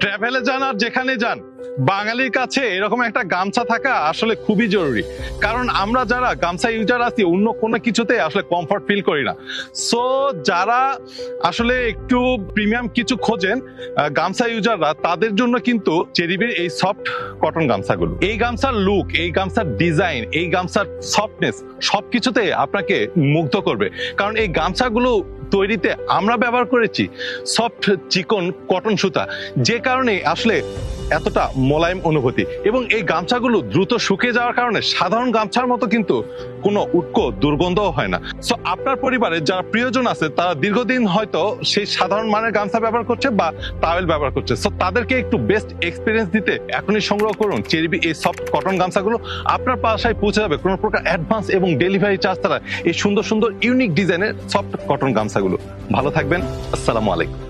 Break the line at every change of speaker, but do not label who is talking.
ট্রাভেলে যান আর যেখানে যান, বাঙালির কাছে এরকম একটা গামছা থাকা আসলে খুবই জরুরি। কারণ আমরা যারা গামছা ইউজার আছি অন্য কোনো কিছুতে আসলে কমফর্ট ফিল করি না। সো যারা আসলে একটু প্রিমিয়াম কিছু খোঁজেন গামছা ইউজাররা, তাদের জন্য কিন্তু চেরিবির এই সফট কটন গামছাগুলো, এই গামছার লুক, এই গামছার ডিজাইন, এই গামছার সফটনেস সবকিছুতে আপনাকে মুগ্ধ করবে। কারণ এই গামছাগুলো তৈরিতে আমরা ব্যবহার করেছি সফট চিকন কটন সুতা, যে কারণে আসলে এতটা মোলায়েম অনুভূতি। এবং এই গামছাগুলো দ্রুত শুকিয়ে যাওয়ার কারণে সাধারণ গামছার মতো কিন্তু কোনো উটকো দুর্গন্ধও হয় না। সো আপনার পরিবারের যারা প্রিয়জন আছে তারা দীর্ঘদিন হয়তো সেই সাধারণ মানের গামছা ব্যবহার করছে বা টাওয়েল ব্যবহার করছে, সো তাদেরকে একটু বেস্ট এক্সপিরিয়েন্স দিতে এখনই সংগ্রহ করুন চেরিবি এই সফট কটন গামছাগুলো। আপনার বাসায় পৌঁছে যাবে কোনো প্রকার অ্যাডভান্স এবং ডেলিভারি চার্জ ছাড়া এই সুন্দর সুন্দর ইউনিক ডিজাইনের সফট কটন গামছাগুলো। ভালো থাকবেন, আসসালামু আলাইকুম।